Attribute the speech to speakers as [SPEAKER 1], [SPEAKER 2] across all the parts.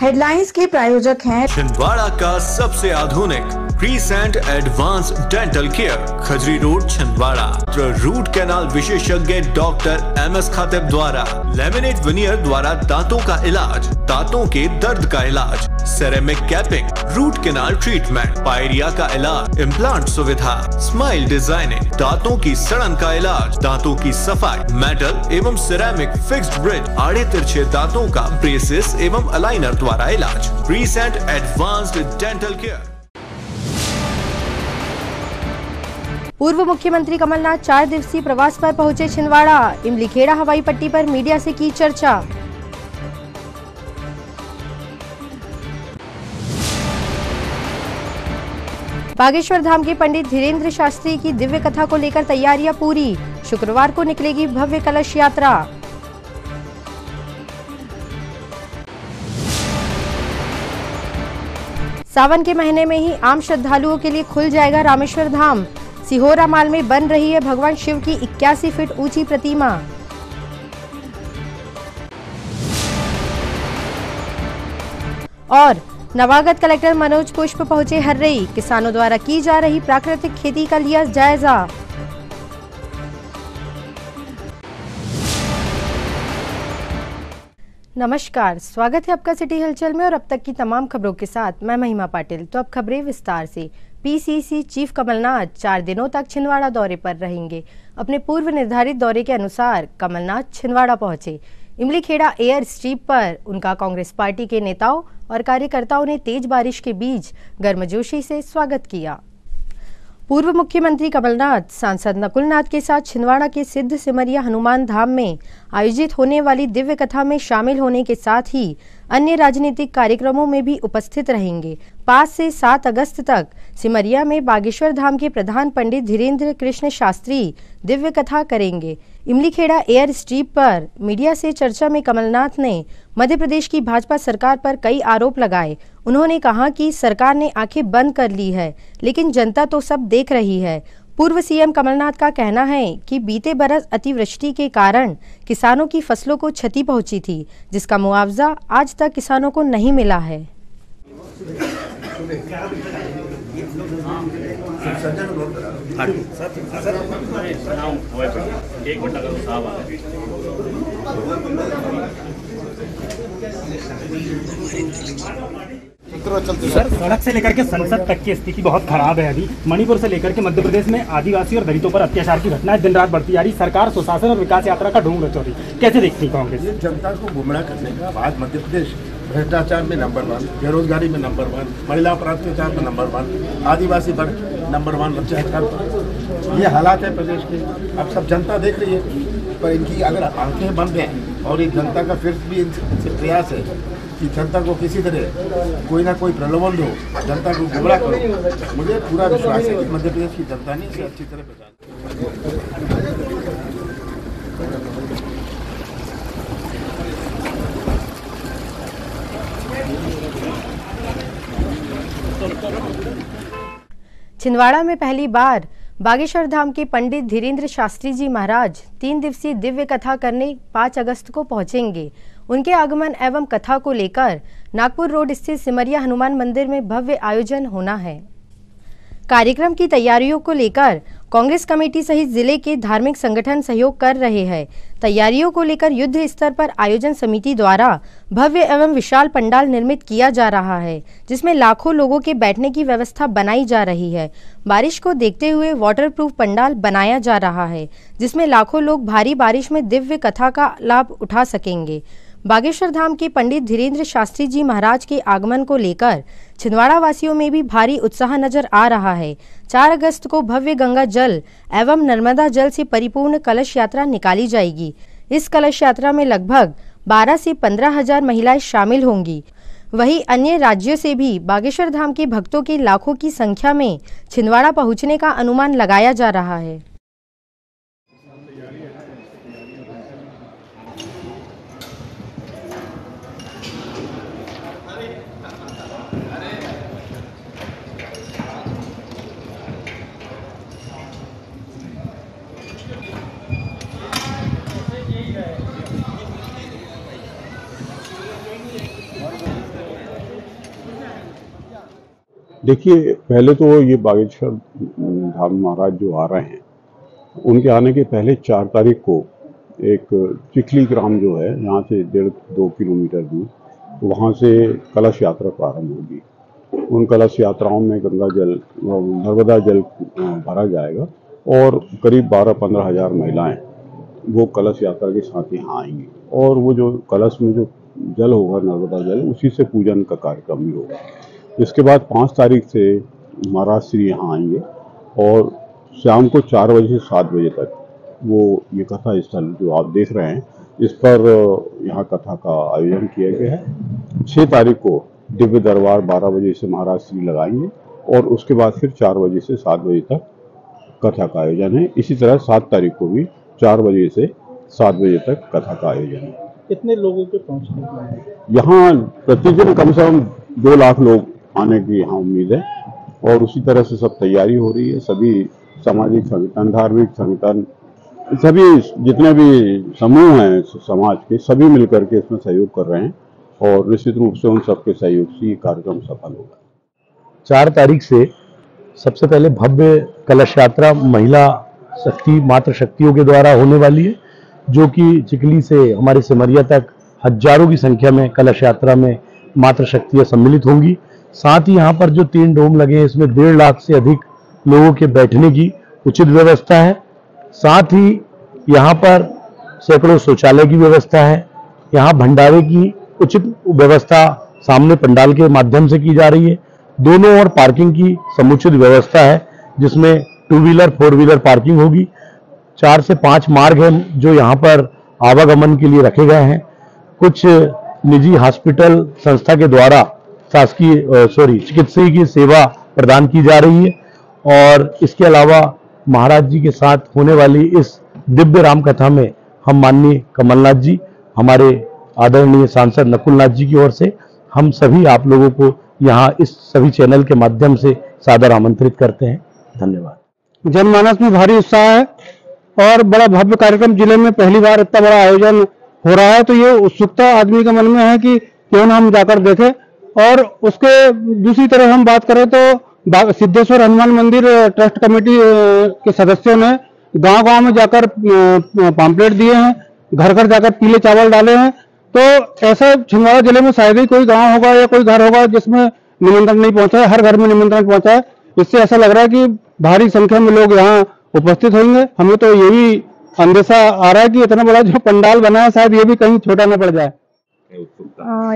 [SPEAKER 1] Headlines के प्रायोजक हैं
[SPEAKER 2] छिंदवाड़ा का सबसे आधुनिक crescent advance dental care, Khajri road Chhindwara. Root canal विशेषज्ञ डॉक्टर MS खातिब द्वारा लेमिनेट विनियर द्वारा दांतों का इलाज, दांतों के दर्द का इलाज, ceramic capping, root canal treatment, pyorrhoea का इलाज, इम्प्लांट सुविधा, स्माइल डिजाइनिंग, दांतों की सड़न का इलाज, दांतों की सफाई, मेटल एवं सिरेमिक फिक्स्ड ब्रिज, आड़े तिरछे दांतों का ब्रेसेस एवं अलाइनर द्वारा इलाज। Crescent advanced dental care.
[SPEAKER 3] पूर्व मुख्यमंत्री कमलनाथ 4 दिवसीय प्रवास पर पहुंचे छिंदवाड़ा। इमलीखेड़ा हवाई पट्टी पर मीडिया से की चर्चा। बागेश्वर धाम के पंडित धीरेन्द्र शास्त्री की दिव्य कथा को लेकर तैयारियां पूरी। शुक्रवार को निकलेगी भव्य कलश यात्रा। सावन के महीने में ही आम श्रद्धालुओं के लिए खुल जाएगा रामेश्वर धाम। सिहोरा माल में बन रही है भगवान शिव की 81 फीट ऊंची प्रतिमा। और नवागत कलेक्टर मनोज पुष्प पहुंचे हर्रई। किसानों द्वारा की जा रही प्राकृतिक खेती का लिया जायजा। नमस्कार, स्वागत है आपका सिटी हलचल में और अब तक की तमाम खबरों के साथ मैं महिमा पाटिल। तो अब खबरें विस्तार से। PCC चीफ कमलनाथ 4 दिनों तक छिंदवाड़ा दौरे पर रहेंगे। अपने पूर्व निर्धारित दौरे के अनुसार कमलनाथ छिंदवाड़ा पहुंचे। इमलीखेड़ा एयर स्ट्रिप पर उनका कांग्रेस पार्टी के नेताओं और कार्यकर्ताओं ने तेज बारिश के बीच गर्मजोशी से स्वागत किया। पूर्व मुख्यमंत्री कमलनाथ सांसद नकुलनाथ के साथ छिंदवाड़ा के सिद्ध सिमरिया हनुमान धाम में आयोजित होने वाली दिव्य कथा में शामिल होने के साथ ही अन्य राजनीतिक कार्यक्रमों में भी उपस्थित रहेंगे। 5 से 7 अगस्त तक सिमरिया में बागेश्वर धाम के प्रधान पंडित धीरेन्द्र कृष्ण शास्त्री दिव्य कथा करेंगे। इमलीखेड़ा एयर स्ट्रिप पर मीडिया से चर्चा में कमलनाथ ने मध्य प्रदेश की भाजपा सरकार पर कई आरोप लगाए। उन्होंने कहा कि सरकार ने आंखें बंद कर ली है, लेकिन जनता तो सब देख रही है। पूर्व सीएम कमलनाथ का कहना है कि बीते बरस अतिवृष्टि के कारण किसानों की फसलों को क्षति पहुंची थी, जिसका मुआवजा आज तक किसानों को नहीं मिला है।
[SPEAKER 4] सर, सड़क से लेकर के संसद तक की स्थिति बहुत खराब है। अभी मणिपुर से लेकर के मध्य प्रदेश में आदिवासी और दलितों पर अत्याचार की घटनाएं दिन रात बढ़ती जा रही। सरकार सुशासन और विकास यात्रा का ढोंग रच रही। कैसे देखती कांग्रेस?
[SPEAKER 5] जनता को गुमराह करने का। आज मध्य प्रदेश भ्रष्टाचार में नंबर 1, बेरोजगारी में नंबर 1, महिला पर अत्याचार में नंबर 1, आदिवासी पर नंबर 1 अत्याचार पर। ये हालात है प्रदेश के। अब सब जनता देख रही है, पर इनकी अगर आंखें बंद हैं और एक जनता का फिर भी इनसे प्रयास है कि जनता को किसी तरह कोई ना कोई प्रलोभन दो, जनता को गुमराह करो। मुझे पूरा विश्वास है कि मध्य प्रदेश की जनता ने इसे अच्छी तरह पहचाना।
[SPEAKER 3] छिंदवाड़ा में पहली बार बागेश्वर धाम के पंडित धीरेन्द्र शास्त्री जी महाराज 3 दिवसीय दिव्य कथा करने 5 अगस्त को पहुंचेंगे। उनके आगमन एवं कथा को लेकर नागपुर रोड स्थित सिमरिया हनुमान मंदिर में भव्य आयोजन होना है। कार्यक्रम की तैयारियों को लेकर कांग्रेस कमेटी सहित जिले के धार्मिक संगठन सहयोग कर रहे हैं। तैयारियों को लेकर युद्ध स्तर पर आयोजन समिति द्वारा भव्य एवं विशाल पंडाल निर्मित किया जा रहा है, जिसमें लाखों लोगों के बैठने की व्यवस्था बनाई जा रही है। बारिश को देखते हुए वाटरप्रूफ पंडाल बनाया जा रहा है, जिसमें लाखों लोग भारी बारिश में दिव्य कथा का लाभ उठा सकेंगे। बागेश्वर धाम के पंडित धीरेन्द्र शास्त्री जी महाराज के आगमन को लेकर छिंदवाड़ा वासियों में भी भारी उत्साह नजर आ रहा है। 4 अगस्त को भव्य गंगा जल एवं नर्मदा जल से परिपूर्ण कलश यात्रा निकाली जाएगी। इस कलश यात्रा में लगभग 12 से 15 हजार महिलाएं शामिल होंगी। वहीं अन्य राज्यों से भी बागेश्वर धाम के भक्तों के लाखों की संख्या में छिंदवाड़ा पहुंचने का अनुमान लगाया जा रहा है।
[SPEAKER 6] देखिए, पहले तो ये बागेश्वर धाम महाराज जो आ रहे हैं, उनके आने के पहले 4 तारीख को एक चिखली ग्राम जो है, यहाँ से 1.5-2 किलोमीटर दूर, वहाँ से कलश यात्रा प्रारंभ होगी। उन कलश यात्राओं में गंगा जल, नर्मदा जल भरा जाएगा और करीब 12-15 हज़ार महिलाएं वो कलश यात्रा के साथ यहाँ आएंगी और वो जो कलश में जो जल होगा, नर्मदा जल, उसी से पूजन का कार्यक्रम भी होगा। इसके बाद 5 तारीख से महाराज श्री यहाँ आएंगे और शाम को 4 बजे से 7 बजे तक वो ये कथा स्थल जो आप देख रहे हैं, इस पर यहाँ कथा का आयोजन किया गया है। 6 तारीख को दिव्य दरबार 12 बजे से महाराज श्री लगाएंगे और उसके बाद फिर 4 बजे से 7 बजे तक कथा का आयोजन है। इसी तरह 7 तारीख को भी 4 बजे से 7 बजे तक कथा का आयोजन है।
[SPEAKER 7] कितने लोगों के पहुंचने का?
[SPEAKER 6] यहाँ प्रतिदिन कम से कम 2 लाख लोग आने की यहाँ उम्मीद है और उसी तरह से सब तैयारी हो रही है। सभी सामाजिक संगठन, धार्मिक संगठन, सभी जितने भी समूह हैं समाज के, सभी मिलकर के इसमें सहयोग कर रहे हैं और निश्चित रूप से उन सबके सहयोग से ये कार्यक्रम सफल होगा।
[SPEAKER 7] 4 तारीख से सबसे पहले भव्य कलश यात्रा महिला शक्ति, मातृ शक्तियों के द्वारा होने वाली है, जो कि चिखली से हमारे सिमरिया तक हजारों की संख्या में कलश यात्रा में मातृ शक्तियां सम्मिलित होंगी। साथ ही यहाँ पर जो 3 डोम लगे हैं, इसमें 1.5 लाख से अधिक लोगों के बैठने की उचित व्यवस्था है। साथ ही यहाँ पर सैकड़ों शौचालय की व्यवस्था है। यहाँ भंडारे की उचित व्यवस्था सामने पंडाल के माध्यम से की जा रही है। दोनों ओर पार्किंग की समुचित व्यवस्था है, जिसमें 2 व्हीलर 4 व्हीलर पार्किंग होगी। 4 से 5 मार्ग हैं जो यहाँ पर आवागमन के लिए रखे गए हैं। कुछ निजी हॉस्पिटल संस्था के द्वारा चिकित्सीय की सेवा प्रदान की जा रही है और इसके अलावा महाराज जी के साथ होने वाली इस दिव्य राम कथा में हम माननीय कमलनाथ जी, हमारे आदरणीय सांसद नकुलनाथ जी की ओर से हम सभी आप लोगों को यहाँ इस सभी चैनल के माध्यम से सादर आमंत्रित करते हैं। धन्यवाद।
[SPEAKER 8] जनमानस में भारी उत्साह है और बड़ा भव्य कार्यक्रम, जिले में पहली बार इतना बड़ा आयोजन हो रहा है, तो ये उत्सुकता आदमी के मन में है कि क्यों ना हम जाकर देखें। और उसके दूसरी तरफ हम बात करें तो सिद्धेश्वर हनुमान मंदिर ट्रस्ट कमेटी के सदस्यों ने गांव-गांव में जाकर पम्पलेट दिए हैं, घर घर जाकर पीले चावल डाले हैं। तो ऐसा छिंदवाड़ा जिले में शायद ही कोई गांव होगा या कोई घर होगा जिसमें निमंत्रण नहीं पहुंचा है। हर घर में निमंत्रण पहुंचा है। इससे ऐसा लग रहा है कि भारी संख्या में लोग यहाँ उपस्थित होंगे। हमें तो यही अंदेशा आ रहा है कि इतना बड़ा जो पंडाल बना है, शायद ये भी कहीं छोटा न पड़ जाए।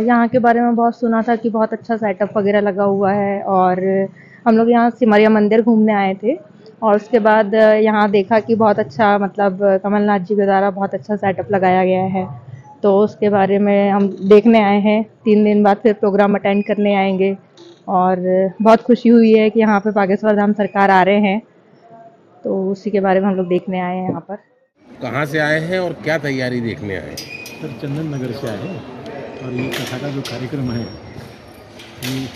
[SPEAKER 9] यहाँ के बारे में बहुत सुना था कि बहुत अच्छा सेटअप वगैरह लगा हुआ है और हम लोग यहाँ सिमरिया मंदिर घूमने आए थे और उसके बाद यहाँ देखा कि बहुत अच्छा, मतलब कमलनाथ जी के द्वारा बहुत अच्छा सेटअप लगाया गया है। तो उसके बारे में हम देखने आए हैं। 3 दिन बाद फिर प्रोग्राम अटेंड करने आएंगे और बहुत खुशी हुई है कि यहाँ पे बागेश्वर धाम सरकार आ रहे हैं, तो उसी के बारे में हम लोग देखने आए हैं। यहाँ पर
[SPEAKER 10] कहाँ से आए हैं और क्या तैयारी देखने आए हैं?
[SPEAKER 11] सर, चंदन नगर से आए हैं और ये कथा का जो कार्यक्रम है ये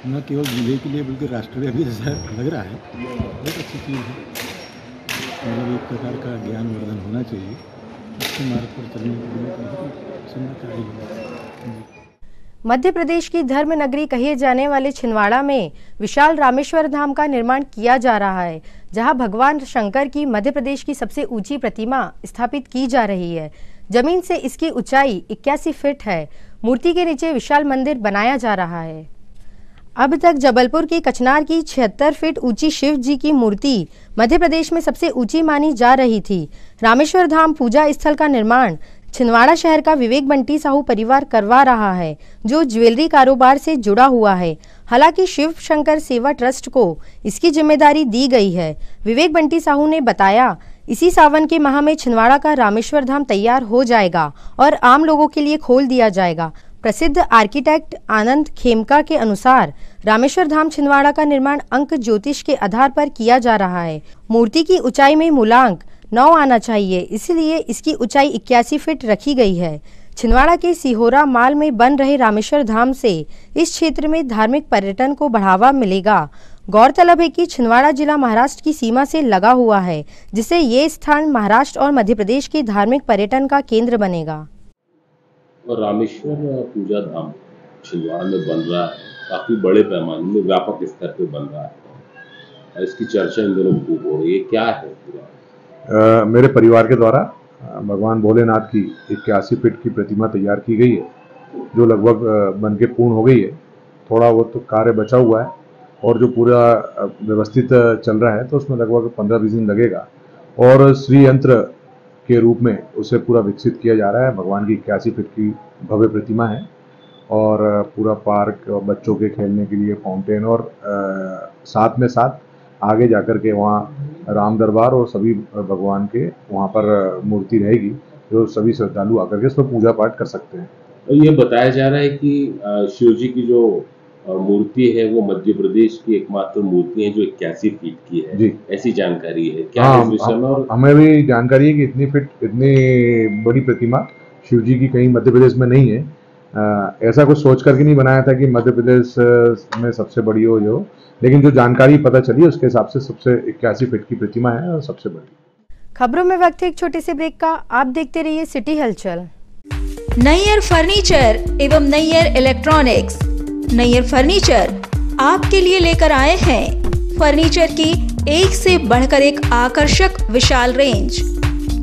[SPEAKER 11] न केवल जिले के लिए बल्कि राष्ट्रीय भी ऐसा लग रहा है। बहुत अच्छी चीज़ है, मतलब एक प्रकार का ज्ञानवर्धन होना चाहिए। अच्छे मार्ग पर चलने के लिए सुनना चाहिए।
[SPEAKER 3] मध्य प्रदेश की धर्म नगरी कहे जाने वाले छिंदवाड़ा में विशाल रामेश्वर धाम का निर्माण किया जा रहा है, जहां भगवान शंकर की मध्य प्रदेश की सबसे ऊंची प्रतिमा स्थापित की जा रही है। जमीन से इसकी ऊंचाई 81 फीट है। मूर्ति के नीचे विशाल मंदिर बनाया जा रहा है। अब तक जबलपुर की कचनार की 76 फीट ऊंची शिव जी की मूर्ति मध्य प्रदेश में सबसे ऊंची मानी जा रही थी। रामेश्वर धाम पूजा स्थल का निर्माण छिंदवाड़ा शहर का विवेक बंटी साहू परिवार करवा रहा है, जो ज्वेलरी कारोबार से जुड़ा हुआ है। हालांकि शिव शंकर सेवा ट्रस्ट को इसकी जिम्मेदारी दी गई है। विवेक बंटी साहू ने बताया, इसी सावन के माह में छिंदवाड़ा का रामेश्वर धाम तैयार हो जाएगा और आम लोगों के लिए खोल दिया जाएगा। प्रसिद्ध आर्किटेक्ट आनंद खेमका के अनुसार रामेश्वर धाम छिंदवाड़ा का निर्माण अंक ज्योतिष के आधार पर किया जा रहा है। मूर्ति की ऊंचाई में मूलांक 9 आना चाहिए, इसलिए इसकी ऊंचाई 81 फीट रखी गई है। छिंदवाड़ा के सिहोरा माल में बन रहे रामेश्वर धाम से इस क्षेत्र में धार्मिक पर्यटन को बढ़ावा मिलेगा। गौरतलब है कि छिंदवाड़ा जिला महाराष्ट्र की सीमा से लगा हुआ है, जिससे ये स्थान महाराष्ट्र और मध्य प्रदेश के धार्मिक पर्यटन का केंद्र बनेगा।
[SPEAKER 12] रामेश्वर पूजा धाम छिंदवाड़ा में बन रहा है,
[SPEAKER 10] काफी बड़े पैमाने में व्यापक स्तर पे बन रहा है और इसकी चर्चा इन दिनों खूब हो रही है, क्या है पूरा?
[SPEAKER 12] मेरे परिवार के द्वारा भगवान भोलेनाथ की 81 फीट की प्रतिमा तैयार की गई है, जो लगभग बन के पूर्ण हो गई है। थोड़ा बहुत तो कार्य बचा हुआ है और जो पूरा व्यवस्थित चल रहा है तो उसमें लगभग 15-20 दिन लगेगा और श्री यंत्र के रूप में उसे पूरा विकसित किया जा रहा है। भगवान की 81 फीट की भव्य प्रतिमा है और पूरा पार्क, बच्चों के खेलने के लिए फाउंटेन और साथ में साथ आगे जाकर के वहाँ राम दरबार और सभी भगवान के वहाँ पर मूर्ति रहेगी, जो सभी श्रद्धालु आकर के इसमें पूजा पाठ कर सकते हैं।
[SPEAKER 10] और ये बताया जा रहा है कि शिव जी की जो मूर्ति है वो मध्य प्रदेश की एकमात्र मूर्ति है जो 81 फीट की है जी, ऐसी जानकारी है क्या? इस विषय में और
[SPEAKER 12] हमें भी जानकारी है कि इतनी बड़ी प्रतिमा शिव जी की कहीं मध्य प्रदेश में नहीं है। ऐसा कुछ सोच करके नहीं बनाया था कि मध्य प्रदेश में सबसे बड़ी हो जो, लेकिन जो जानकारी पता चली उसके हिसाब से सबसे 81 फीट की प्रतिमा है और सबसे बड़ी।
[SPEAKER 3] खबरों में वक्त है एक छोटे से ब्रेक का, आप देखते रहिए सिटी हलचल।
[SPEAKER 13] नैयर फर्नीचर एवं नैयर इलेक्ट्रॉनिक्स। नैयर फर्नीचर आपके लिए लेकर आए हैं फर्नीचर की एक से बढ़कर एक आकर्षक विशाल रेंज।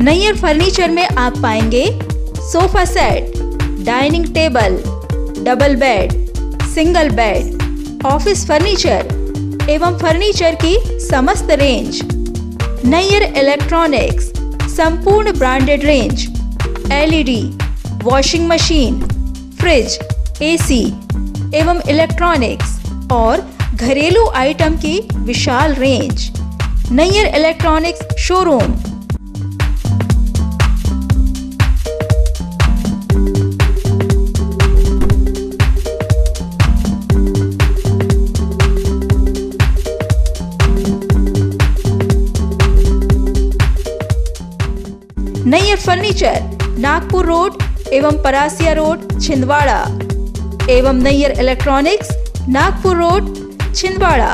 [SPEAKER 13] नैयर फर्नीचर में आप पाएंगे sofa set, dining table, double bed, single bed, office furniture एवं फर्नीचर की समस्त रेंज। नैयर इलेक्ट्रॉनिक्स संपूर्ण branded range, LED, washing machine, fridge, AC एवं इलेक्ट्रॉनिक्स और घरेलू आइटम की विशाल range. Nayyar electronics showroom. Nayyar furniture Nagpur road एवं परासिया रोड छिंदवाड़ा एवं नैयर इलेक्ट्रॉनिक्स नागपुर रोड छिंदवाड़ा।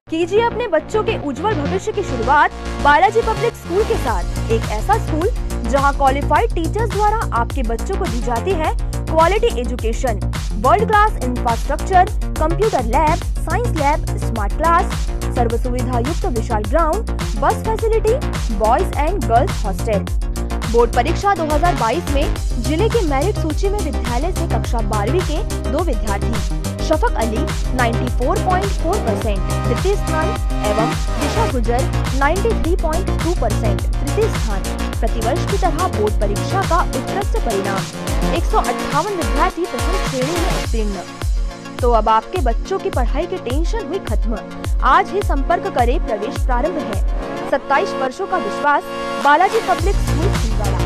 [SPEAKER 14] कीजिए अपने बच्चों के उज्जवल भविष्य की शुरुआत बालाजी पब्लिक स्कूल के साथ। एक ऐसा स्कूल जहां क्वालिफाइड टीचर्स द्वारा आपके बच्चों को दी जाती है quality education, world class infrastructure, computer lab, science lab, smart class, सर्व सुविधा युक्त विशाल ground, bus facility, boys and girls hostel. Board परीक्षा 2022 में जिले के मेरिट सूची में विद्यालय से कक्षा 12वीं के 2 विद्यार्थी शफक अली 94.4% तृतीय स्थान एवं दिशा गुजर 93.2% तृतीय स्थान। प्रतिवर्ष की तरह बोर्ड परीक्षा का उत्कृष्ट परिणाम 158 विद्यार्थी प्रथम श्रेणी में उत्तीर्ण। तो अब आपके बच्चों की पढ़ाई की टेंशन हुई खत्म। आज ही संपर्क करें, प्रवेश प्रारंभ है। 27 वर्षों का विश्वास, Balaji public school Chhindwara.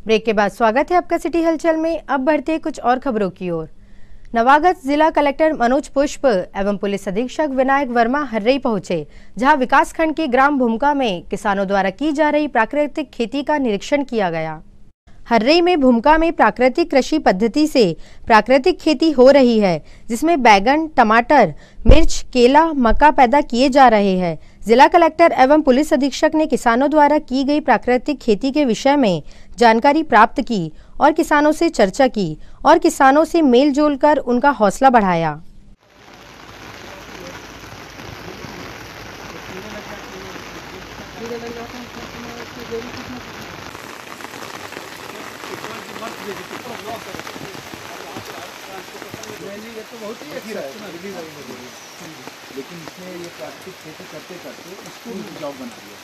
[SPEAKER 3] Break के बाद स्वागत है आपका सिटी हलचल में। अब बढ़ते कुछ और खबरों की ओर। नवागत जिला कलेक्टर मनोज पुष्प एवं पुलिस अधीक्षक विनायक वर्मा हर्रई पहुंचे, जहां विकासखंड के ग्राम भूमका में किसानों द्वारा की जा रही प्राकृतिक खेती का निरीक्षण किया गया। हर्रई में भूमका में प्राकृतिक कृषि पद्धति से प्राकृतिक खेती हो रही है, जिसमें बैगन, टमाटर, मिर्च, केला, मक्का पैदा किए जा रहे हैं। जिला कलेक्टर एवं पुलिस अधीक्षक ने किसानों द्वारा की गई प्राकृतिक खेती के विषय में जानकारी प्राप्त की और किसानों से चर्चा की और किसानों से मेल जोल कर उनका हौसला बढ़ाया।
[SPEAKER 15] लेकिन इसने ये प्राकृतिक खेती करते करते इसको भी जॉब बना दिया।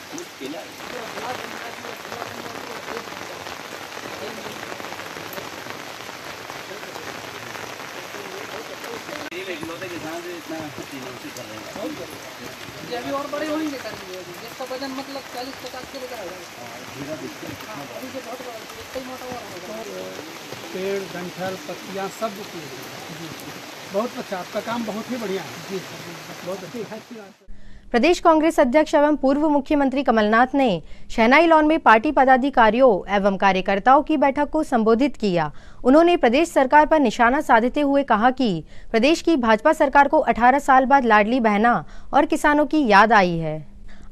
[SPEAKER 15] किसान से इतना कर रहे हैं, अभी और बड़े होंगे करेंगे, जिसका वजन मतलब 40-50 किलो का
[SPEAKER 8] पेड़ डंठल पत्तियाँ सब बहुत अच्छा, आपका काम बहुत ही बढ़िया है। बहुत अच्छी है।
[SPEAKER 3] प्रदेश कांग्रेस अध्यक्ष एवं पूर्व मुख्यमंत्री कमलनाथ ने शहनाई लॉन में पार्टी पदाधिकारियों एवं कार्यकर्ताओं की बैठक को संबोधित किया। उन्होंने प्रदेश सरकार पर निशाना साधते हुए कहा कि प्रदेश की भाजपा सरकार को 18 साल बाद लाडली बहना और किसानों की याद आई है।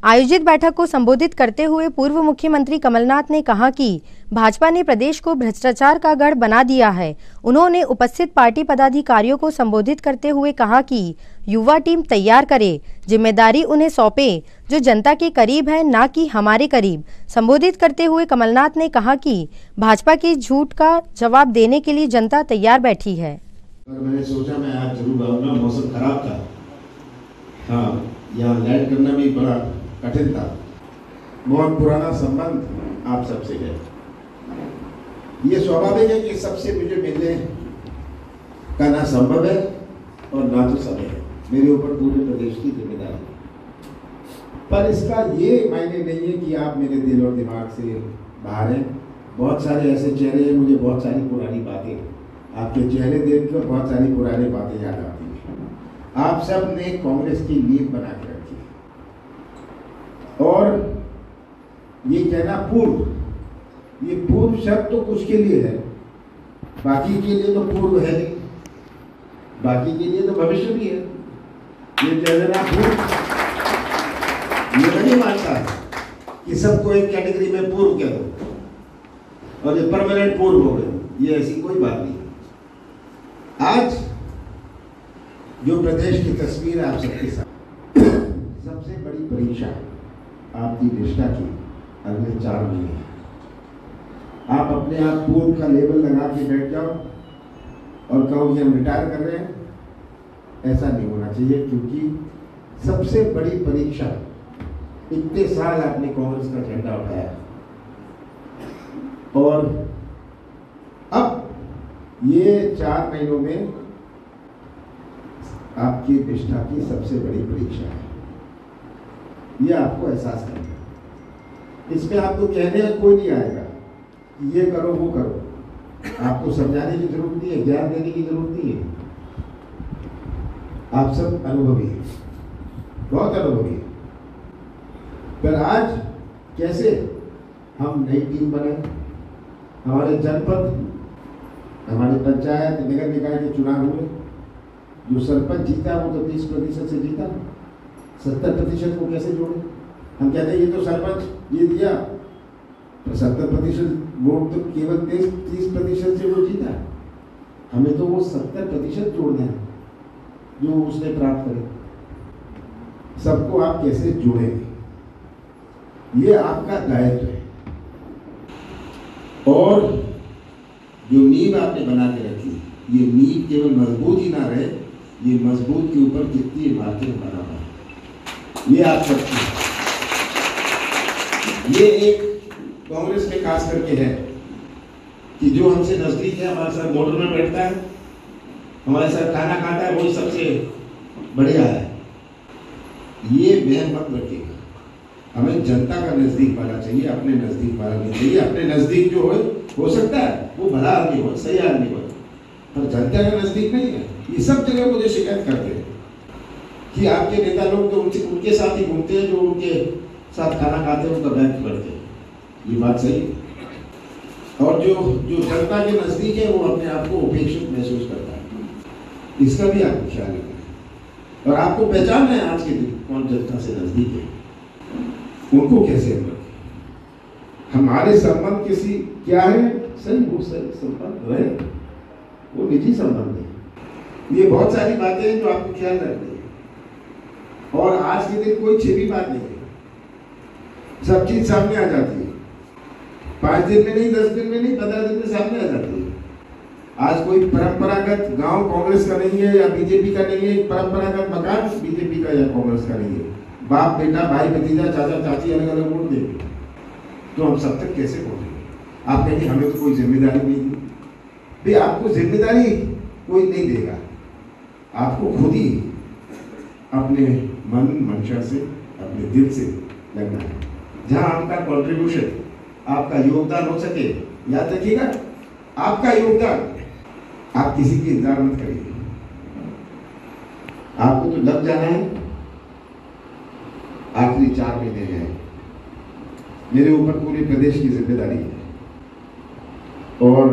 [SPEAKER 3] आयोजित बैठक को संबोधित करते हुए पूर्व मुख्यमंत्री कमलनाथ ने कहा कि भाजपा ने प्रदेश को भ्रष्टाचार का गढ़ बना दिया है। उन्होंने उपस्थित पार्टी पदाधिकारियों को संबोधित करते हुए कहा कि युवा टीम तैयार करे, जिम्मेदारी उन्हें सौंपे जो जनता के करीब है, ना कि हमारे करीब। संबोधित करते हुए कमलनाथ ने कहा कि भाजपा की झूठ का जवाब देने के लिए जनता तैयार बैठी है।
[SPEAKER 5] मैंने सोचा मैं आज जरूर आऊंगा, मौसम खराब था, हाँ यहाँ लैंड करना भी बड़ा कठिन था। बहुत पुराना संबंध आप सबसे है, ये स्वाभाविक है कि सबसे मुझे मिलने का ना संभव है और ना तो समय है। मेरे ऊपर पूरे प्रदेश की जिम्मेदारी, पर इसका ये मायने नहीं है कि आप मेरे दिल और दिमाग से बाहर हैं। बहुत सारे ऐसे चेहरे हैं, मुझे बहुत सारी पुरानी बातें आपके चेहरे देख कर बहुत सारी पुरानी बातें याद आती हैं। आप सब ने कांग्रेस की नींव बना के रखी है और ये कहना पूर्व, ये पूर्व शब्द तो कुछ के लिए है, बाकी के लिए तो पूर्व है नहीं, बाकी के लिए तो भविष्य भी है। ये कह देना पूर्व, ये नहीं मानता कि सबको एक कैटेगरी में पूर्व कह दो और ये परमानेंट पूर्व हो गए, ये ऐसी कोई बात नहीं। आज जो प्रदेश की तस्वीर है आप सबके साथ, सबसे बड़ी परीक्षा आपकी निष्ठा की अगले 4 महीने है। आप अपने आप पूर्व का लेबल लगा के बैठ जाओ और कहो कि हम रिटायर कर रहे हैं, ऐसा नहीं होना चाहिए, क्योंकि सबसे बड़ी परीक्षा, इतने साल आपने कांग्रेस का झंडा उठाया और अब ये 4 महीनों में आपकी निष्ठा की सबसे बड़ी परीक्षा है। ये आपको एहसास करना है। इसमें आपको कहने का कोई नहीं आएगा कि ये करो वो करो, आपको समझाने की जरूरत नहीं है, ज्ञान देने की जरूरत नहीं है। आप सब अनुभवी हैं, बहुत अनुभवी हैं। पर आज कैसे हम नई टीम बनाए, हमारे जनपद, हमारे पंचायत नगर निकाय के चुनाव हुए, जो सरपंच जीता वो तो 30% से जीता, 70% को कैसे जोड़े? हम कहते हैं ये तो सरपंच जीत गया, तो 70% वोट तो केवल 30% से वो जीता, हमें तो वो 70% जोड़ना है जो उसने प्राप्त करे। सबको आप कैसे जोड़ेंगे, ये आपका दायित्व है। और जो नींव आपने बना के रखी, ये नींव केवल मजबूत ही ना रहे, ये मजबूत के ऊपर कितनी इमारतें बना हुआ, ये आप सकते हैं। ये एक कांग्रेस में खास करके है कि जो हमसे नजदीक है, हमारे साथ बॉर्डर में बैठता है, हमारे साथ खाना खाता है, वही सबसे बढ़िया है। ये वहम मत रखिएगा, हमें जनता का नजदीक वाला चाहिए, अपने नजदीक वाला नहीं चाहिए। अपने नजदीक जो हो सकता है वो भला आदमी हो, सही आदमी हो, पर जनता का नजदीक नहीं है। ये सब जगह मुझे शिकायत करते हैं कि आपके नेता लोग तो उनके साथ ही घूमते हैं, जो उनके साथ खाना खाते हैं उनका बैग करते हैं। ये बात सही है। और जो जनता के नजदीक है वो अपने आप को उपेक्षित महसूस करता है, इसका भी आपको ख्याल रखना है। और आपको पहचान है आज के दिन कौन जनता से नजदीक है, उनको कैसे हम रखें। हमारे संबंध किसी क्या है, सही वो सही संबंध रहे, वो निजी संबंध है। ये बहुत सारी बातें हैं जो आपको ख्याल रखनी है। और आज के दिन कोई छिपी बात नहीं है, सब चीज सामने आ जाती है। 5 दिन में नहीं, 10 दिन में नहीं, 15 दिन में सामने आ जाती है। आज कोई परंपरागत गांव कांग्रेस का नहीं है या बीजेपी का नहीं है, परंपरागत मकान बीजेपी का या कांग्रेस का नहीं है। बाप बेटा, भाई भतीजा, चाचा चाची अलग अलग वोट देंगे, तो हम सब तक कैसे पहुंचेंगे। आप कहेंगे हमें तो कोई जिम्मेदारी नहीं दी। भाई आपको जिम्मेदारी कोई नहीं देगा, आपको खुद ही अपने मन मंशा से, अपने दिल से लगना है। जहां आपका कॉन्ट्रीब्यूशन, आपका योगदान हो सके, याद रखिएगा आपका योगदान, आप किसी की इंतजार मत करिए। आपको तो लग जाना है। आखिरी 4 महीने हैं, मेरे ऊपर पूरे प्रदेश की जिम्मेदारी है और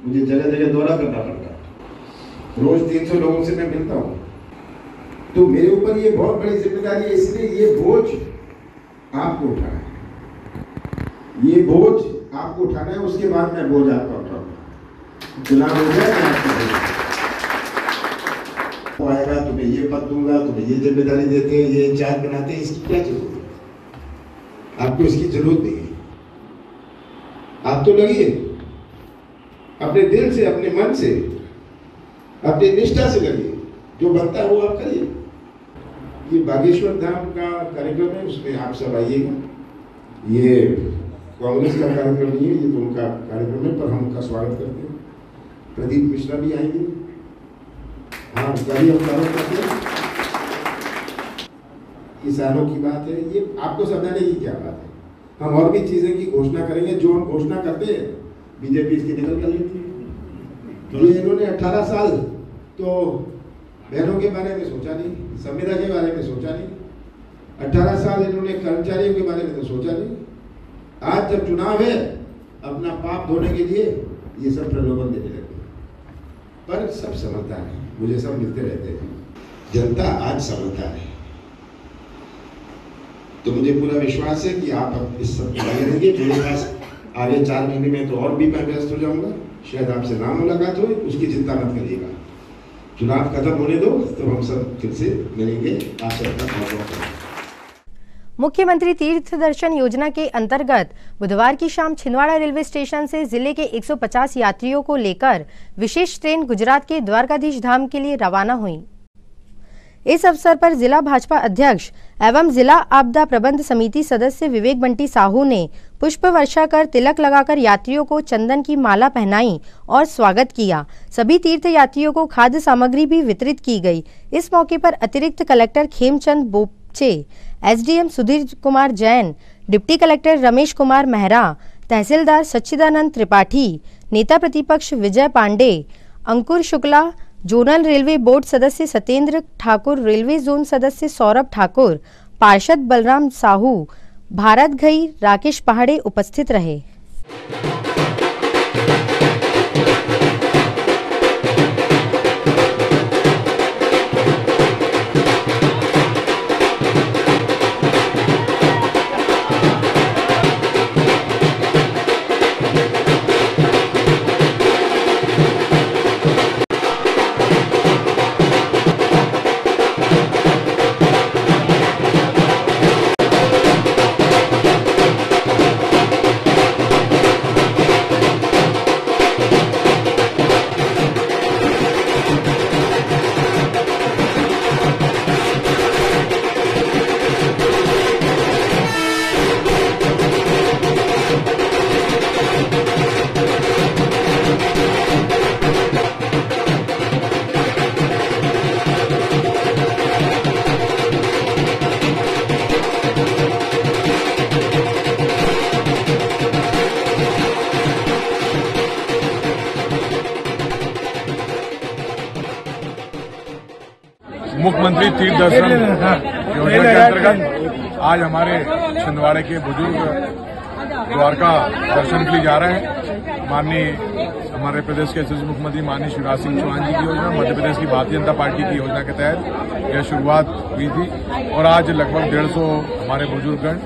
[SPEAKER 5] मुझे जगह जगह दौरा करना पड़ता है। रोज 300 लोगों से मैं मिलता हूं, तो मेरे ऊपर ये बहुत बड़ी जिम्मेदारी है। इसलिए ये बोझ आपको उठाना है, ये बोझ आपको उठाना है। उसके बाद मैं बोझ आपका उठाऊंगा। चुनाव हो जाए तो आएगा, तुम्हें ये पद दूंगा, तुम्हें ये जिम्मेदारी देते हैं, ये इंचार्ज बनाते हैं, इसकी क्या जरूरत है। आपको इसकी जरूरत नहीं है। आप तो लगिए अपने दिल से, अपने मन से, अपनी निष्ठा से लगिए। जो बनता है वो आप करिए। ये बागेश्वर धाम का कार्यक्रम है, उसमें आप सब आइएगा। ये कांग्रेस का कार्यक्रम नहीं है, ये तो उनका कार्यक्रम है, पर हम उनका स्वागत करते हैं। प्रदीप मिश्रा भी आएंगे। हाँ, कभी हम स्वागत करते हैं। किसानों की बात है, ये आपको समझाने की क्या बात है। हम और भी चीजें की घोषणा करेंगे, जो हम घोषणा करते हैं बीजेपी इसकी निकल कर लेती है। ये इन्होंने 18 साल तो बहनों के बारे में सोचा नहीं, संविदा के बारे में सोचा नहीं। 18 साल इन्होंने कर्मचारियों के बारे में तो सोचा नहीं। आज जब चुनाव है, अपना पाप धोने के लिए ये सब प्रलोभन देने लगे। पर सब समझदार है, मुझे सब मिलते रहते हैं। जनता आज समझदार है, तो मुझे पूरा विश्वास है कि आप अब इस सब लगे रहेंगे। मेरे पास आगे 4 महीने में तो और भी मैं व्यस्त हो जाऊंगा, शायद आपसे ना मुलाकात हो, उसकी चिंता मत करिएगा। चुनाव खत्म होने दो तो हम सब फिर से मिलेंगे। आप सबका बहुत बहुत धन्यवाद।
[SPEAKER 3] मुख्यमंत्री तीर्थ दर्शन योजना के अंतर्गत बुधवार की शाम छिंदवाड़ा रेलवे स्टेशन से जिले के 150 यात्रियों को लेकर विशेष ट्रेन गुजरात के द्वारकाधीश धाम के लिए रवाना हुई। इस अवसर पर जिला भाजपा अध्यक्ष एवं जिला आपदा प्रबंध समिति सदस्य विवेक बंटी साहू ने पुष्प वर्षा कर तिलक लगाकर यात्रियों को चंदन की माला पहनाई और स्वागत किया। सभी तीर्थ यात्रियों को खाद्य सामग्री भी वितरित की गई। इस मौके पर अतिरिक्त collector Khemchand Bopche, SDM Sudhir Kumar Jain, deputy collector Ramesh Kumar Mehra, तहसीलदार सच्चिदानंद त्रिपाठी, नेता प्रतिपक्ष Vijay Pandey, Ankur Shukla, zonal railway board सदस्य सत्येंद्र ठाकुर, रेलवे जोन सदस्य सौरभ ठाकुर, पार्षद बलराम साहू, भारत घई, राकेश पहाड़े उपस्थित रहे।
[SPEAKER 16] मुख्यमंत्री तीर्थ दर्शन योजना के अंतर्गत आज हमारे छिंदवाड़े के बुजुर्ग द्वारका दर्शन के लिए जा रहे हैं। माननीय हमारे प्रदेश के यशस्वी मुख्यमंत्री माननीय शिवराज सिंह चौहान जी की योजना, मध्य प्रदेश की भारतीय जनता पार्टी की योजना के तहत यह शुरुआत हुई थी और आज लगभग 150 हमारे बुजुर्गगण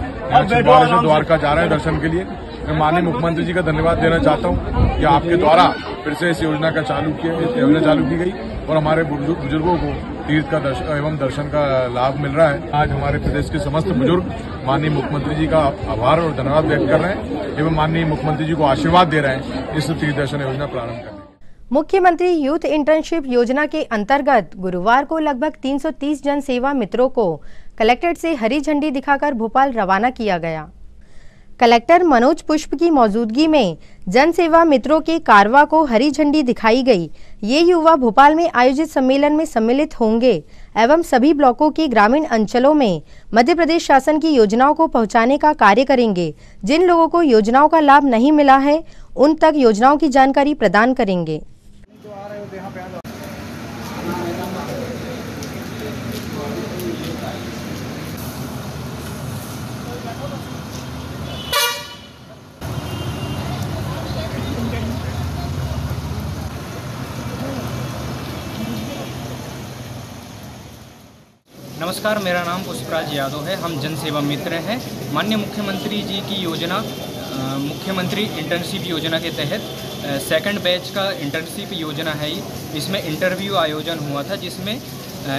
[SPEAKER 16] छिंदवाड़ा से द्वारका जा रहे हैं दर्शन के लिए। मैं माननीय मुख्यमंत्री जी का धन्यवाद देना चाहता हूं कि आपके द्वारा फिर से इस योजना चालू की गई और हमारे बुजुर्गों को तीर्थ का दर्शन का लाभ मिल रहा है। आज हमारे प्रदेश के समस्त बुजुर्ग माननीय मुख्यमंत्री जी का आभार और धन्यवाद व्यक्त कर रहे हैं एवं माननीय मुख्यमंत्री जी को आशीर्वाद दे रहे हैं इस तीर्थ दर्शन योजना प्रारंभ करने।
[SPEAKER 3] मुख्यमंत्री यूथ इंटर्नशिप योजना के अंतर्गत गुरुवार को लगभग 330 जन सेवा मित्रों को कलेक्ट्रेट से हरी झंडी दिखाकर भोपाल रवाना किया गया। कलेक्टर मनोज पुष्प की मौजूदगी में जन सेवा मित्रों के कारवा को हरी झंडी दिखाई गई। ये युवा भोपाल में आयोजित सम्मेलन में सम्मिलित होंगे एवं सभी ब्लॉकों के ग्रामीण अंचलों में मध्य प्रदेश शासन की योजनाओं को पहुंचाने का कार्य करेंगे। जिन लोगों को योजनाओं का लाभ नहीं मिला है उन तक योजनाओं की जानकारी प्रदान करेंगे।
[SPEAKER 17] नमस्कार, मेरा नाम पुष्पराज यादव है। हम जन सेवा मित्र हैं। माननीय मुख्यमंत्री जी की योजना मुख्यमंत्री इंटर्नशिप योजना के तहत सेकंड बैच का इंटर्नशिप योजना है। इसमें इंटरव्यू आयोजन हुआ था जिसमें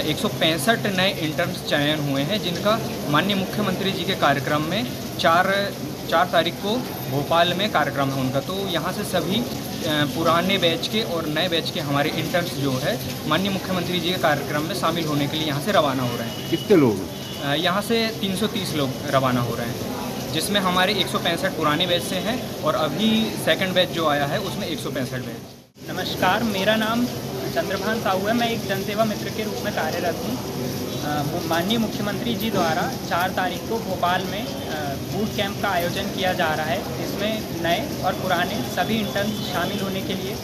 [SPEAKER 17] 165 नए इंटर्न्स चयन हुए हैं जिनका माननीय मुख्यमंत्री जी के कार्यक्रम में 4 तारीख को भोपाल में कार्यक्रम है उनका। तो यहाँ से सभी पुराने बैच के और नए बैच के हमारे इंटर्न्स जो है माननीय मुख्यमंत्री जी के कार्यक्रम में शामिल होने के लिए यहाँ से रवाना हो रहे हैं।
[SPEAKER 18] कितने लोग?
[SPEAKER 17] यहाँ से 330 लोग रवाना हो रहे हैं जिसमें हमारे 165 पुराने बैच से हैं और अभी सेकंड बैच जो आया है उसमें 165 बैच।
[SPEAKER 19] नमस्कार, मेरा नाम चंद्रभान साहू है। मैं एक जनसेवा मित्र के रूप में कार्यरत हूँ। माननीय मुख्यमंत्री जी द्वारा 4 तारीख को भोपाल में बूट कैंप का आयोजन किया जा रहा है। इसमें नए और पुराने सभी इंटर्न शामिल होने के लिए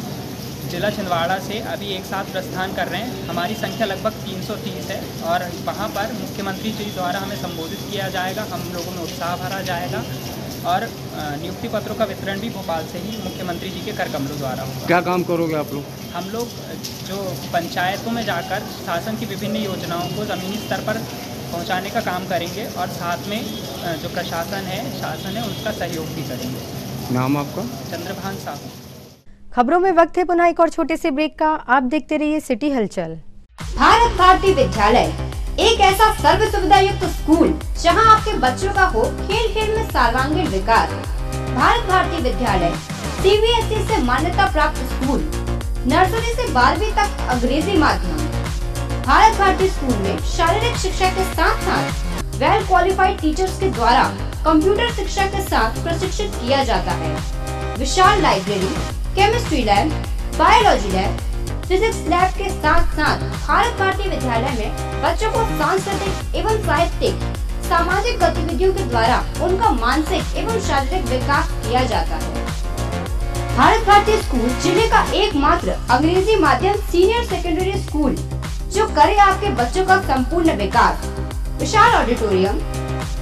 [SPEAKER 19] जिला छिंदवाड़ा से अभी एक साथ प्रस्थान कर रहे हैं। हमारी संख्या लगभग 330 है और वहाँ पर मुख्यमंत्री जी द्वारा हमें संबोधित किया जाएगा, हम लोगों में उत्साह भरा जाएगा और नियुक्ति पत्रों का वितरण भी भोपाल से ही मुख्यमंत्री जी के कर कमलों द्वारा होगा।
[SPEAKER 18] क्या काम करोगे आप लोग?
[SPEAKER 19] हम लोग जो पंचायतों में जाकर शासन की विभिन्न योजनाओं को ज़मीनी स्तर पर पहुंचाने का काम करेंगे और साथ में जो प्रशासन है, शासन है, उसका सहयोग भी करेंगे।
[SPEAKER 18] नाम आपका?
[SPEAKER 19] चंद्रभान साहू।
[SPEAKER 3] खबरों में वक्त है पुनः एक और छोटे से ब्रेक का। आप देखते रहिए सिटी हलचल।
[SPEAKER 20] भारत भारती विद्यालय एक ऐसा सर्व सुविधा युक्त स्कूल जहां आपके बच्चों का हो खेल खेल में सर्वांगीण विकास। भारत भारती विद्यालय CBSE से मान्यता प्राप्त स्कूल, नर्सरी से 12वीं तक अंग्रेजी माध्यम। भारत भारती स्कूल में शारीरिक शिक्षा के साथ साथ वेल क्वालिफाइड टीचर्स के द्वारा कंप्यूटर शिक्षा के साथ प्रशिक्षित किया जाता है। विशाल library, chemistry lab, biology lab, physics lab के साथ साथ भारत भारती विद्यालय में बच्चों को सांस्कृतिक एवं साहित्यिक सामाजिक गतिविधियों के द्वारा उनका मानसिक एवं शारीरिक विकास किया जाता है। भारत भारती स्कूल जिले का एकमात्र अंग्रेजी माध्यम सीनियर सेकेंडरी स्कूल जो करे आपके बच्चों का संपूर्ण विकास। विशाल ऑडिटोरियम,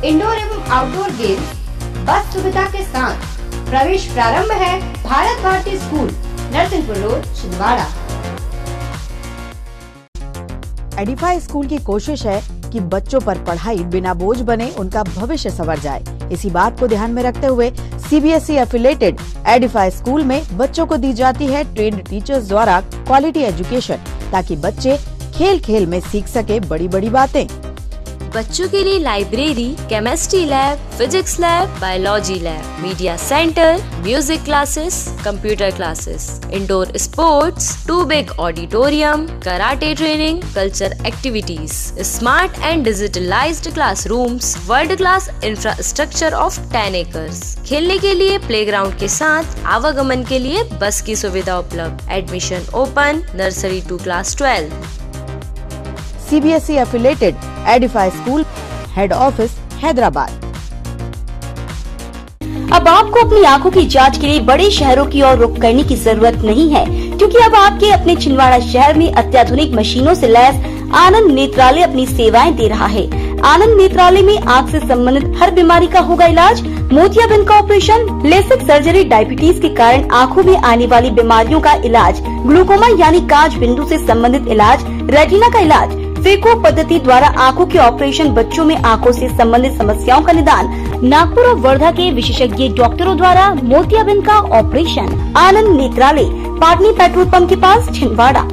[SPEAKER 20] इंडोर एवं आउटडोर गेम, बस सुविधा के साथ प्रवेश प्रारंभ है। Bharat Bharati school, Narsinghpur road, Chhindwara.
[SPEAKER 1] Edify school की कोशिश है कि बच्चों पर पढ़ाई बिना बोझ बने, उनका भविष्य संवर जाए। इसी बात को ध्यान में रखते हुए CBSE एफिलेटेड एडिफाई स्कूल में बच्चों को दी जाती है ट्रेन्ड टीचर्स द्वारा क्वालिटी एजुकेशन, ताकि बच्चे खेल खेल में सीख सके बड़ी बड़ी बातें।
[SPEAKER 21] बच्चों के लिए library, chemistry lab, physics lab, biology lab, media centre, music classes, computer classes, indoor sports, 2 big auditorium, karate training, culture activities, smart and digitalised classrooms, world class infrastructure of 10 acres. खेलने के लिए प्लेग्राउंड के साथ आवागमन के लिए बस की सुविधा उपलब्ध। Admission open nursery to class 12।
[SPEAKER 1] CBSE affiliated Edify school, head office Hyderabad.
[SPEAKER 22] अब आपको अपनी आंखों की जांच के लिए बड़े शहरों की ओर रुख करने की जरूरत नहीं है, क्योंकि अब आपके अपने छिंदवाड़ा शहर में अत्याधुनिक मशीनों से लैस आनंद नेत्रालय अपनी सेवाएं दे रहा है। आनंद नेत्रालय में आँख से संबंधित हर बीमारी का होगा इलाज। मोतियाबिंद का ऑपरेशन, लेसिक सर्जरी, डायबिटीज के कारण आँखों में आने वाली बीमारियों का इलाज, ग्लूकोमा यानी कांच बिंदु से संबंधित इलाज, रेटिना का इलाज, फेको पद्धति द्वारा आँखों के ऑपरेशन, बच्चों में आँखों से संबंधित समस्याओं का निदान, नागपुर और वर्धा के विशेषज्ञ डॉक्टरों द्वारा मोतियाबिंद का ऑपरेशन। आनंद नेत्रालय, पाटनी पेट्रोल पंप के पास, छिंदवाड़ा।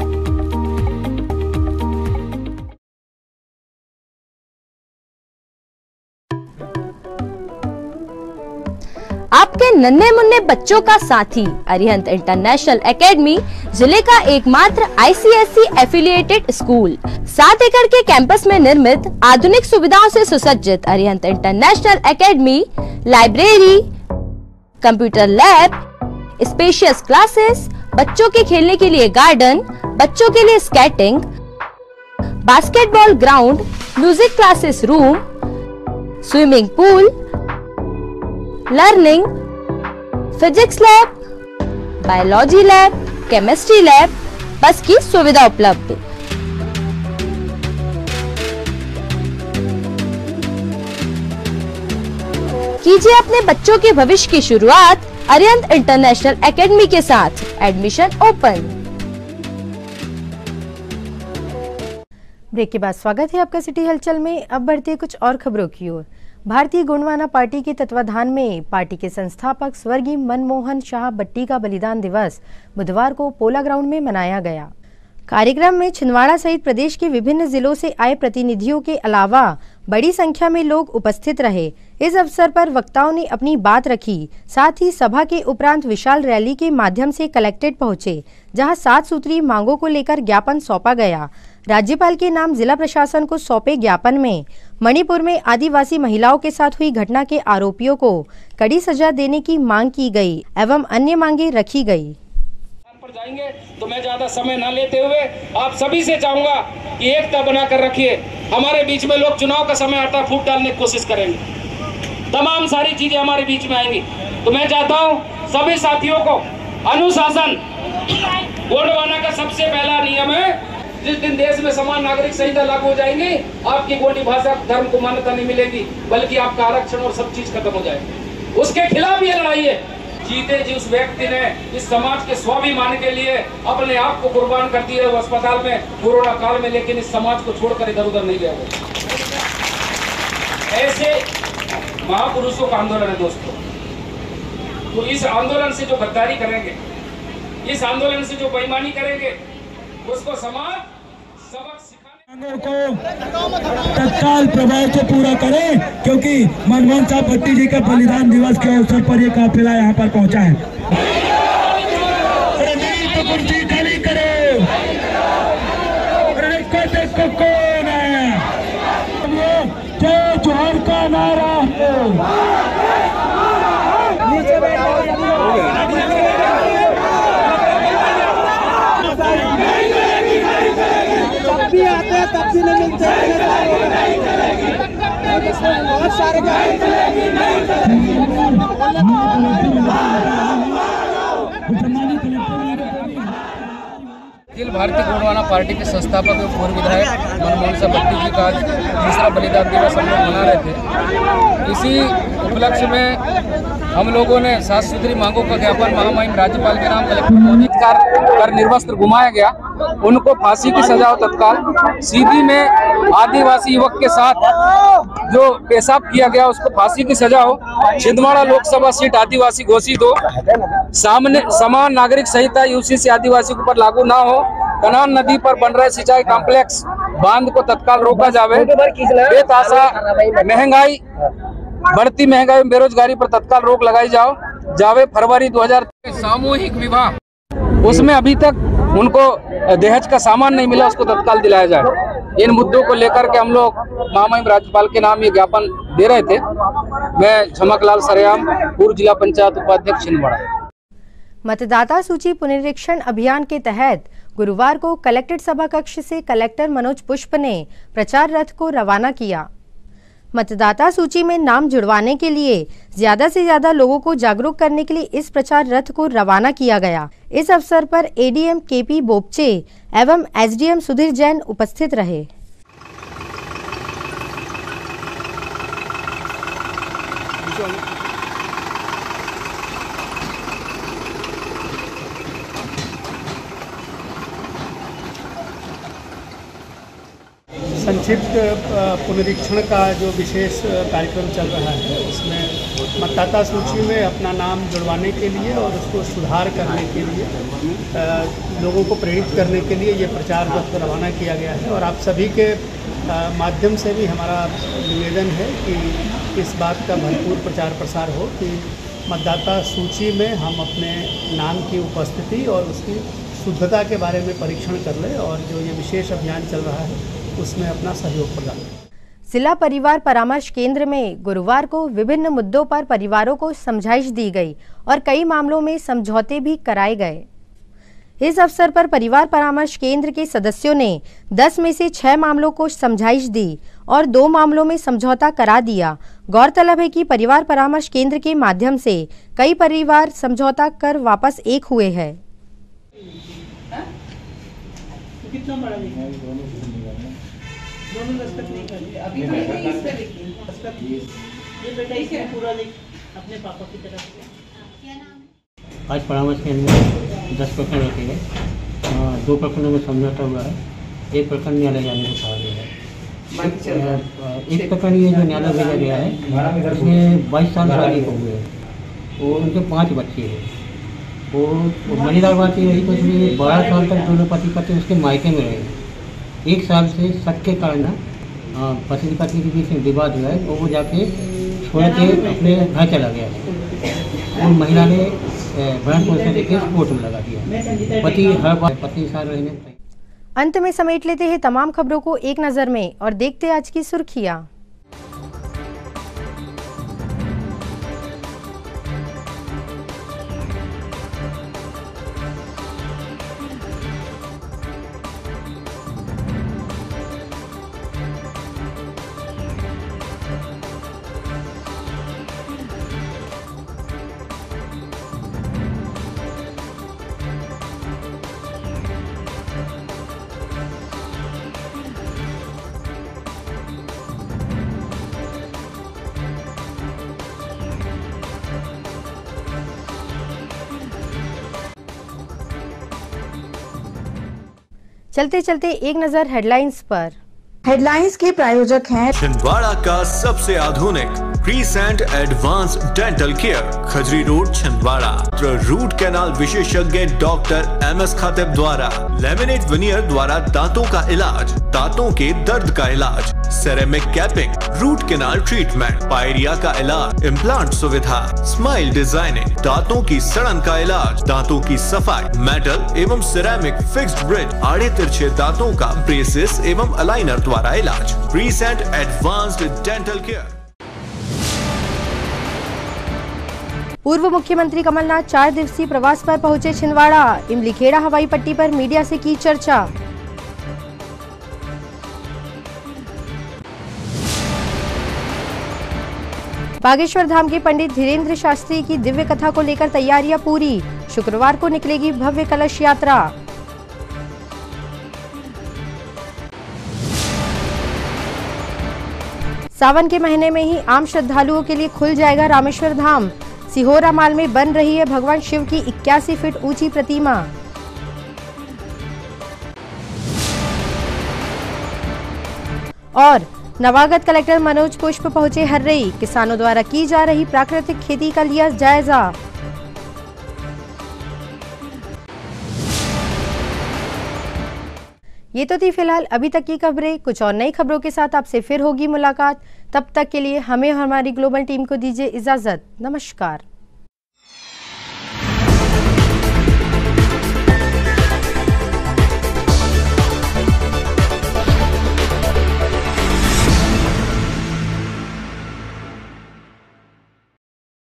[SPEAKER 2] आपके नन्हे मुन्ने बच्चों का साथी अरिहंत इंटरनेशनल एकेडमी जिले का एकमात्र ICSE एफिलिएटेड स्कूल। 7 एकड़ के कैंपस में निर्मित आधुनिक सुविधाओं से सुसज्जित Arihant international academy, library, computer lab, spacious classes, बच्चों के खेलने के लिए गार्डन, बच्चों के लिए skating, basketball ground, music classes room, swimming pool, learning, physics lab, biology lab, chemistry lab, बस की सुविधा उपलब्ध। कीजिए अपने बच्चों के भविष्य की शुरुआत अरिहंत इंटरनेशनल एकेडमी के साथ। Admission open.
[SPEAKER 3] ब्रेक के बाद स्वागत है आपका सिटी हलचल में। अब बढ़ते कुछ और खबरों की ओर। भारतीय गोंडवाना पार्टी के तत्वाधान में पार्टी के संस्थापक स्वर्गीय मनमोहन शाह बट्टी का बलिदान दिवस बुधवार को पोला ग्राउंड में मनाया गया। कार्यक्रम में छिंदवाड़ा सहित प्रदेश के विभिन्न जिलों से आए प्रतिनिधियों के अलावा बड़ी संख्या में लोग उपस्थित रहे। इस अवसर पर वक्ताओं ने अपनी बात रखी। साथ ही सभा के उपरांत विशाल रैली के माध्यम से कलेक्ट्रेट पहुंचे, जहां 7 सूत्री मांगों को लेकर ज्ञापन सौंपा गया। राज्यपाल के नाम जिला प्रशासन को सौंपे ज्ञापन में मणिपुर में आदिवासी महिलाओं के साथ हुई घटना के आरोपियों को कड़ी सजा देने की मांग की गई एवं अन्य मांगे रखी गई।
[SPEAKER 18] जाएंगे तो मैं ज्यादा समय न लेते हुए आप सभी से चाहूंगा कि एकता बनाकर रखिए। हमारे बीच में लोग चुनाव का समय आता फूट डालने की कोशिश करेंगे, तमाम सारी चीजें हमारे बीच में आएंगी। तो मैं चाहता हूं सभी साथियों को अनुशासन गोंडवाना का सबसे पहला नियम है। जिस दिन देश में समान नागरिक संहिता लागू हो जाएंगी, आपकी गोंडी भाषा धर्म को मान्यता नहीं मिलेगी, बल्कि आपका आरक्षण और सब चीज खत्म हो जाएगी। उसके खिलाफ ये लड़ाई है। जीते जी उस व्यक्ति ने इस समाज के स्वाभिमान के लिए अपने आप को कुर्बान कर दिया वो अस्पताल में कोरोना काल में, लेकिन इस समाज को छोड़कर इधर उधर नहीं गया वो। ऐसे महापुरुषों का आंदोलन है दोस्तों। तो इस आंदोलन से जो गद्दारी करेंगे, इस आंदोलन से जो बेईमानी करेंगे, उसको समाज सबक सिखाने
[SPEAKER 23] को तत्काल प्रभाव से पूरा करें, क्योंकि मनमोहन साहब भट्टी जी के बलिदान दिवस के अवसर पर ये काफिला यहाँ पर पहुँचा है। अरे नहीं तो कुर्सी खाली करो। अरे देखो कौन है, जय जोहर का नारा है।
[SPEAKER 24] भी आते हैं तब भी नहीं मिलते बहुत सारे
[SPEAKER 18] अखिल भारतीय गोंडवाना पार्टी के संस्थापक एवं पूर्व विधायक मनमोहन साहब बट्टी जी का आज तीसरा बलिदान दिवस हम लोग मना रहे थे। इसी उपलक्ष्य में हम लोगों ने 7 सूत्री मांगों का ज्ञापन महामहिम राज्यपाल के नाम कलेक्टर कर निर्वस्त्र घुमाया गया, उनको फांसी की सजा हो तत्काल। सीधी में आदिवासी युवक के साथ जो पेशाब किया गया उसको फांसी की सजा हो। छिंदवाड़ा लोकसभा सीट आदिवासी घोषित हो। सामने समान नागरिक संहिता UCC आदिवासी के ऊपर लागू ना हो। कनान नदी पर बन रहे सिंचाई कॉम्प्लेक्स बांध को तत्काल रोका जावे। बेतहाशा महंगाई, बढ़ती महंगाई और बेरोजगारी पर तत्काल रोक लगाई जावे। फरवरी 2023 सामूहिक विवाह, उसमें अभी तक उनको दहेज का सामान नहीं मिला, उसको तत्काल दिलाया जाए। इन मुद्दों को लेकर के हम लोग महामहिम राज्यपाल के नाम ये ज्ञापन दे रहे थे। मैं झमकलाल सरेआम, पूर्व जिला पंचायत उपाध्यक्ष छिंदवाड़ा।
[SPEAKER 3] मतदाता सूची पुनरीक्षण अभियान के तहत गुरुवार को कलेक्ट्रेट सभा कक्ष से कलेक्टर मनोज पुष्प ने प्रचार रथ को रवाना किया। मतदाता सूची में नाम जुड़वाने के लिए ज्यादा से ज्यादा लोगों को जागरूक करने के लिए इस प्रचार रथ को रवाना किया गया। इस अवसर पर एडीएम केपी बोपचे एवं एसडीएम सुधीर जैन उपस्थित रहे।
[SPEAKER 4] संक्षिप्त पुनरीक्षण का जो विशेष कार्यक्रम चल रहा है उसमें मतदाता सूची में अपना नाम जुड़वाने के लिए और उसको सुधार करने के लिए लोगों को प्रेरित करने के लिए ये प्रचार रथ रवाना किया गया है। और आप सभी के माध्यम से भी हमारा निवेदन है कि इस बात का भरपूर प्रचार प्रसार हो कि मतदाता सूची में हम अपने नाम की उपस्थिति और उसकी शुद्धता के बारे में परीक्षण कर लें और जो ये विशेष अभियान चल रहा है उसमें अपना सहयोग प्रदान करें।
[SPEAKER 3] जिला परिवार परामर्श केंद्र में गुरुवार को विभिन्न मुद्दों पर परिवारों को समझाइश दी गई और कई मामलों में समझौते भी कराए गए। इस अवसर पर परिवार परामर्श केंद्र के सदस्यों ने 10 में से 6 मामलों को समझाइश दी और 2 मामलों में समझौता करा दिया। गौरतलब है कि परिवार परामर्श केंद्र के माध्यम से कई परिवार समझौता कर वापस एक हुए हैं।
[SPEAKER 15] कितना बड़ा दोनों दस्तखत नहीं कर लिए अभी इस पे लिखिए दस्तखत ये बेटा इसे पूरा लिख अपने पापा की तरफ से। क्या नाम है?
[SPEAKER 6] आज परामर्श केंद्र में 10 प्रकरण रखे गए, 2 प्रकरणों में समझौता हुआ है, 1 प्रकरण न्यायालय जाने को कहा गया है। एक प्रकरण ये जो न्यायालय भेजा गया है इसमें 22 साल शादी को हुए और उनके 5 बच्चे हैं। वो मजेदार बात ये रही कि उसमें 12 साल तक दोनों पति पत्नी उसके मायके में रहे। 1 साल से शक के कारण पति पत्नी के बीच में विवाद हुआ है और वो जाके छोड़ के अपने घर चला गया है और महिला ने भरण पोषण के कोर्ट में लगा दिया। पति हर बार पत्नी साथ रहने।
[SPEAKER 3] अंत में समेट लेते हैं तमाम खबरों को एक नजर में और देखते आज की सुर्खियां। चलते चलते एक नजर हेडलाइंस पर।
[SPEAKER 1] हेडलाइंस के प्रायोजक हैं
[SPEAKER 7] छिंदवाड़ा का सबसे आधुनिक crescent advance dental care, Khajri road Chhindwara. Root canal विशेषज्ञ डॉक्टर MS खातिब द्वारा लेमिनेट विनियर द्वारा दांतों का इलाज, दांतों के दर्द का इलाज, ceramic capping, root canal treatment, pyorrhoea का इलाज, इम्प्लांट सुविधा, स्माइल डिजाइनिंग, दांतों की सड़न का इलाज, दांतों की सफाई, मेटल एवं सिरेमिक फिक्स्ड ब्रिज, आड़े तिरछे दांतों का ब्रेसेस एवं अलाइनर द्वारा इलाज। Crescent advanced dental care.
[SPEAKER 3] पूर्व मुख्यमंत्री कमलनाथ 4 दिवसीय प्रवास पर पहुंचे छिंदवाड़ा। इमलीखेड़ा हवाई पट्टी पर मीडिया से की चर्चा। बागेश्वर धाम के पंडित धीरेन्द्र शास्त्री की दिव्य कथा को लेकर तैयारियां पूरी। शुक्रवार को निकलेगी भव्य कलश यात्रा। सावन के महीने में ही आम श्रद्धालुओं के लिए खुल जाएगा रामेश्वर धाम। सिहोरा माल में बन रही है भगवान शिव की 81 फीट ऊंची प्रतिमा। और नवागत कलेक्टर मनोज पुष्प पहुंचे हर्रई। किसानों द्वारा की जा रही प्राकृतिक खेती का लिया जायजा। ये तो थी फिलहाल अभी तक की खबरें। कुछ और नई खबरों के साथ आपसे फिर होगी मुलाकात। तब तक के लिए हमें और हमारी ग्लोबल टीम को दीजिए इजाजत। नमस्कार।